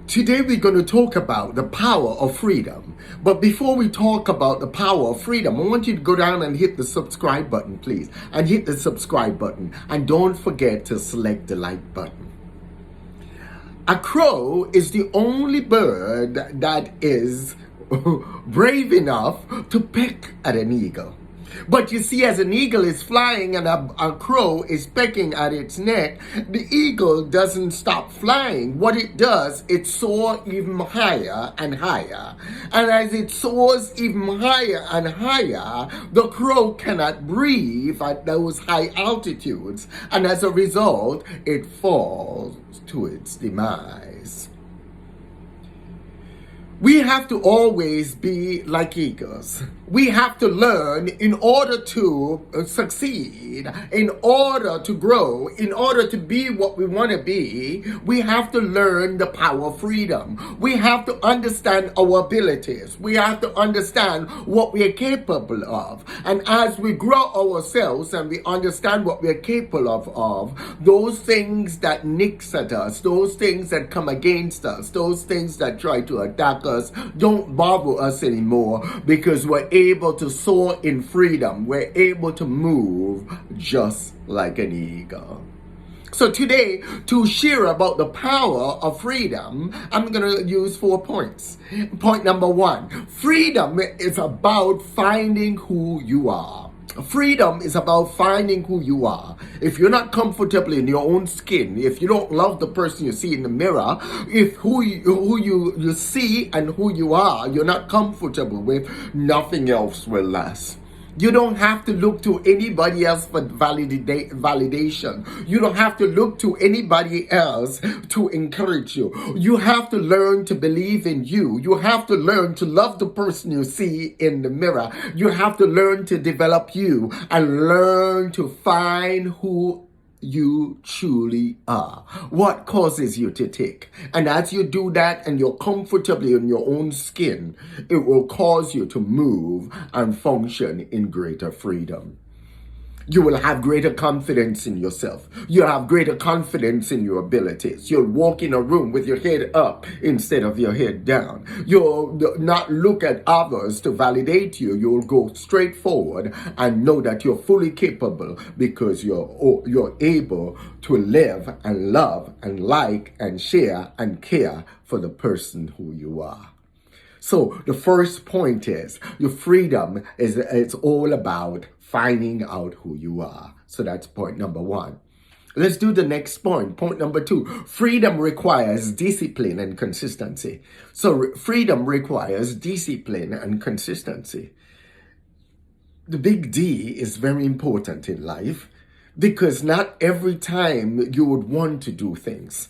Today we're going to talk about the power of freedom. But before we talk about the power of freedom, I want you to go down and hit the subscribe button, please. And hit the subscribe button. And don't forget to select the like button. A crow is the only bird that is brave enough to peck at an eagle. But you see, as an eagle is flying and a crow is pecking at its neck, the eagle doesn't stop flying. What it does, it soars even higher and higher. And as it soars even higher and higher, the crow cannot breathe at those high altitudes. And as a result, it falls to its demise. We have to always be like eagles. We have to learn in order to succeed, in order to grow, in order to be what we want to be. We have to learn the power of freedom. We have to understand our abilities. We have to understand what we are capable of. And as we grow ourselves and we understand what we are capable of, those things that nix at us, those things that come against us, those things that try to attack us, don't bother us anymore, because we're able to soar in freedom. We're able to move just like an eagle. So today, to share about the power of freedom, I'm going to use 4 points. Point number 1, freedom is about finding who you are. Freedom is about finding who you are. If you're not comfortable in your own skin, if you don't love the person you see in the mirror, if who you see and who you are, you're not comfortable with, nothing else will last. You don't have to look to anybody else for validation. You don't have to look to anybody else to encourage you. You have to learn to believe in you. You have to learn to love the person you see in the mirror. You have to learn to develop you and learn to find who you truly are. What causes you to tick? And as you do that and you're comfortably in your own skin, it will cause you to move and function in greater freedom. You will have greater confidence in yourself. You'll have greater confidence in your abilities. You'll walk in a room with your head up instead of your head down. You'll not look at others to validate you. You'll go straight forward and know that you're fully capable, because you're able to live and love and like and share and care for the person who you are. So the first point is your freedom it's all about finding out who you are. So that's point number 1. Let's do the next point. Point number 2. Freedom requires discipline and consistency. So freedom requires discipline and consistency. The big D is very important in life, because not every time you would want to do things.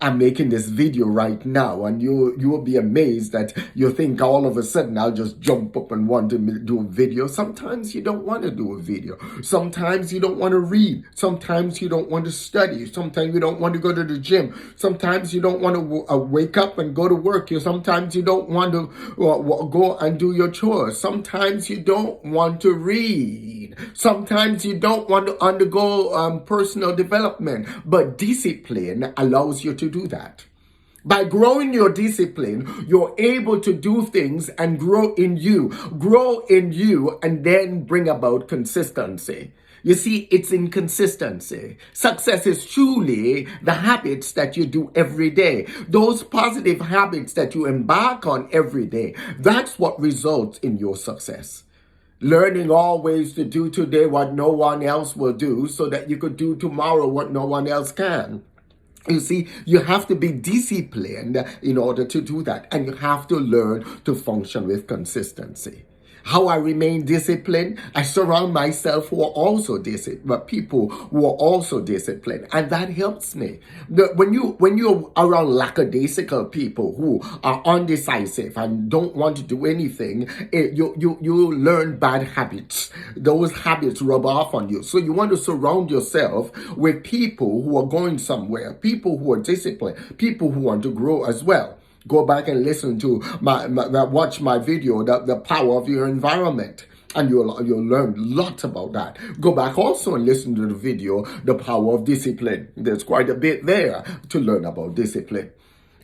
I'm making this video right now, and you will be amazed that you think all of a sudden I'll just jump up and want to do a video. Sometimes you don't want to do a video. Sometimes you don't want to read. Sometimes you don't want to study. Sometimes you don't want to go to the gym. Sometimes you don't want to wake up and go to work. Sometimes you don't want to go and do your chores. Sometimes you don't want to read. Sometimes you don't want to undergo personal development. But discipline allows you to do that. By growing your discipline, you're able to do things and grow in you, and then bring about consistency. You see, it's in consistency. Success is truly the habits that you do every day. Those positive habits that you embark on every day. That's what results in your success. Learning always to do today what no one else will do, so that you could do tomorrow what no one else can. You see, you have to be disciplined in order to do that. And you have to learn to function with consistency. How I remain disciplined, I surround myself who are also disciplined, but people who are also disciplined, and that helps me. When you're around lackadaisical people who are undecisive and don't want to do anything, you learn bad habits. Those habits rub off on you. So you want to surround yourself with people who are going somewhere, people who are disciplined, people who want to grow as well. Go back and listen to watch my video, the power of your environment. And you'll learn lots about that. Go back also and listen to the video, The Power of Discipline. There's quite a bit there to learn about discipline.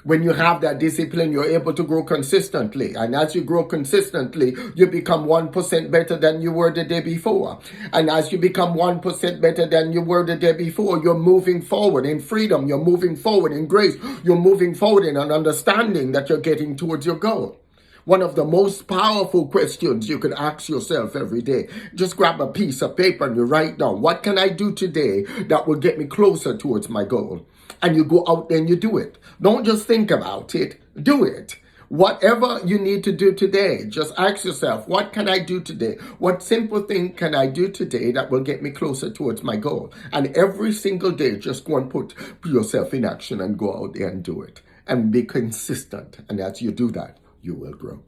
When you have that discipline, you're able to grow consistently. And as you grow consistently, you become 1% better than you were the day before. And as you become 1% better than you were the day before, you're moving forward in freedom. You're moving forward in grace. You're moving forward in an understanding that you're getting towards your goal. One of the most powerful questions you can ask yourself every day. Just grab a piece of paper and you write down, what can I do today that will get me closer towards my goal? And you go out there and you do it. Don't just think about it, do it. Whatever you need to do today, just ask yourself, what can I do today? What simple thing can I do today that will get me closer towards my goal? And every single day, just go and put yourself in action and go out there and do it. And be consistent. And as you do that, you will grow.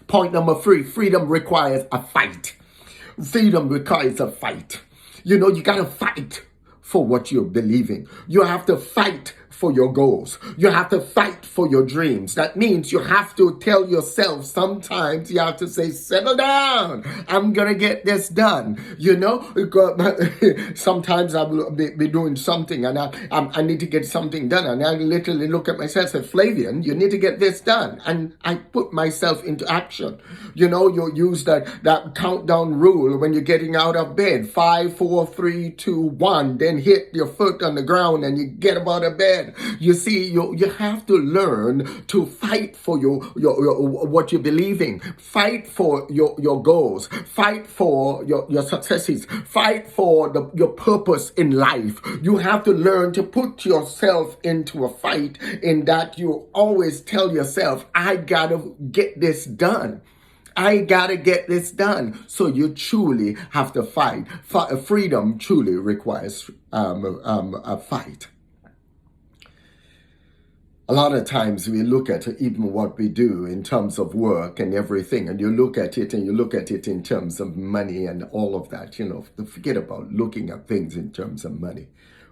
Point number 3, freedom requires a fight. Freedom requires a fight. You got to fight for what you're believing. You have to fight for your goals. You have to fight for your dreams. That means you have to tell yourself, sometimes you have to say, settle down. I'm going to get this done. Sometimes I'll be doing something and I need to get something done. And I literally look at myself and say, Flavian, you need to get this done. And I put myself into action. You use that countdown rule when you're getting out of bed. 5, 4, 3, 2, 1. Then hit your foot on the ground and you get up out of bed. You see, you have to learn to fight for your what you believe in. Fight for your goals. Fight for your successes. Fight for your purpose in life. You have to learn to put yourself into a fight in that you always tell yourself, I gotta get this done. I gotta get this done. So you truly have to fight. Freedom truly requires a fight. A lot of times we look at even what we do in terms of work and everything, and you look at it in terms of money and all of that, forget about looking at things in terms of money.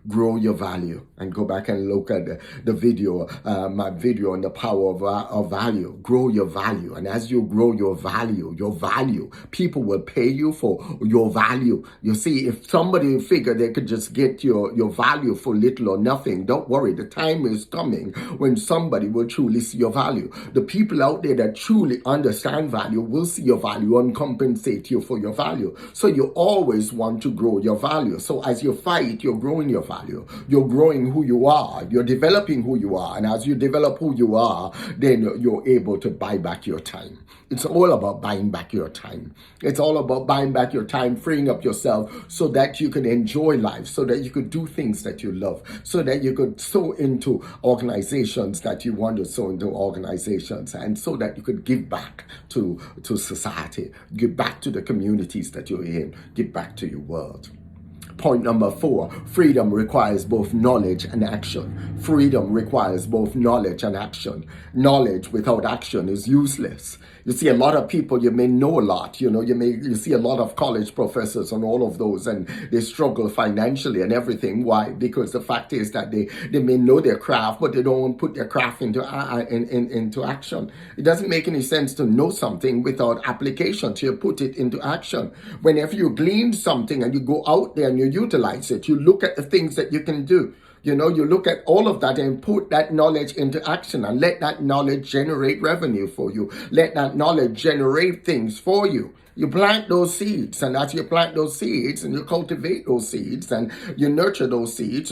Grow your value, and go back and look at the video, my video on the power of value. Grow your value. And as you grow your value, people will pay you for your value. You see, if somebody figured they could just get your value for little or nothing, don't worry. The time is coming when somebody will truly see your value. The people out there that truly understand value will see your value and compensate you for your value. So you always want to grow your value. So as you fight, you're growing your value. You're growing who you are. You're developing who you are. And as you develop who you are, then you're able to buy back your time. It's all about buying back your time. It's all about buying back your time, freeing up yourself so that you can enjoy life, so that you could do things that you love, so that you could sow into organizations that you want to sow into organizations, and so that you could give back to society, give back to the communities that you're in, give back to your world. Point number 4, freedom requires both knowledge and action. Freedom requires both knowledge and action. Knowledge without action is useless. You see, a lot of people, you may know a lot, you see a lot of college professors and all of those, and they struggle financially and everything. Why? Because the fact is that they may know their craft, but they don't put their craft into action. It doesn't make any sense to know something without application, so you put it into action. Whenever you glean something and you go out there and you utilize it, you look at the things that you can do. You look at all of that and put that knowledge into action, and let that knowledge generate revenue for you. Let that knowledge generate things for you. You plant those seeds, and as you plant those seeds and you cultivate those seeds and you nurture those seeds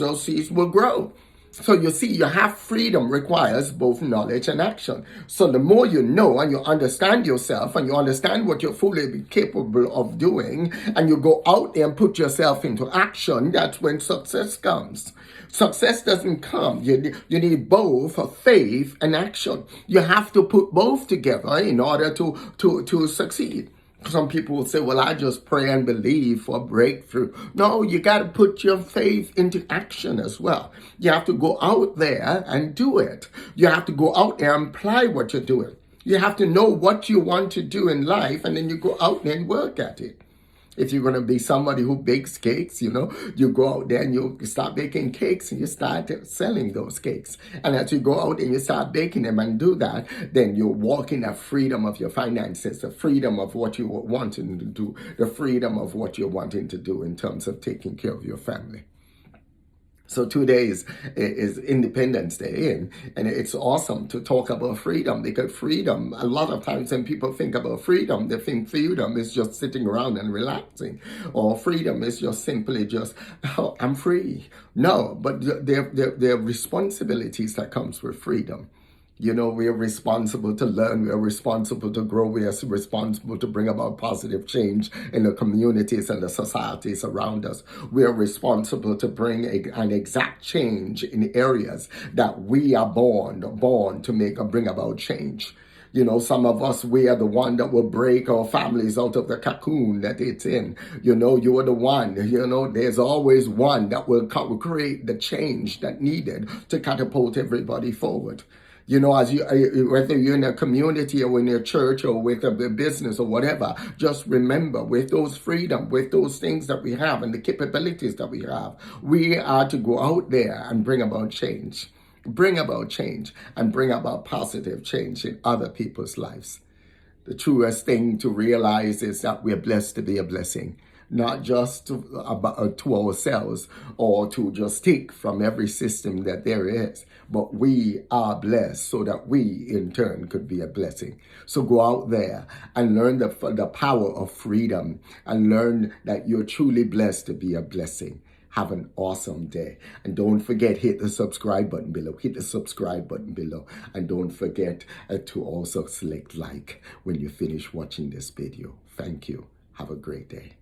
will grow. So you see, you have freedom requires both knowledge and action. So the more you know and you understand yourself and you understand what you're fully capable of doing, and you go out there and put yourself into action, that's when success comes. Success doesn't come. You need both faith and action. You have to put both together in order to succeed. Some people will say, well, I just pray and believe for a breakthrough. No, you got to put your faith into action as well. You have to go out there and do it. You have to go out there and apply what you're doing. You have to know what you want to do in life, and then you go out there and work at it. If you're going to be somebody who bakes cakes, you go out there and you start baking cakes and you start selling those cakes. And as you go out and you start baking them and do that, then you're walking the freedom of your finances, the freedom of what you're wanting to do, the freedom of what you're wanting to do in terms of taking care of your family. So 2 days is Independence Day, and it's awesome to talk about freedom, because freedom, a lot of times when people think about freedom, they think freedom is just sitting around and relaxing, or freedom is just simply just, oh, I'm free. No, but there are responsibilities that comes with freedom. You know, we are responsible to learn, we are responsible to grow, we are responsible to bring about positive change in the communities and the societies around us. We are responsible to bring an exact change in areas that we are born to make or bring about change. You know, some of us, we are the one that will break our families out of the cocoon that it's in. You know, you are the one, you know, there's always one that will create the change that needed to catapult everybody forward. You know, as you, whether you're in a community or in your church or with a business or whatever, just remember, with those freedom, with those things that we have and the capabilities that we have, we are to go out there and bring about change. Bring about change and bring about positive change in other people's lives. The truest thing to realize is that we're blessed to be a blessing, not just to ourselves or to just take from every system that there is, but we are blessed so that we in turn could be a blessing. So go out there and learn the power of freedom and learn that you're truly blessed to be a blessing. Have an awesome day. And don't forget, hit the subscribe button below. Hit the subscribe button below. And don't forget to also select like when you finish watching this video. Thank you. Have a great day.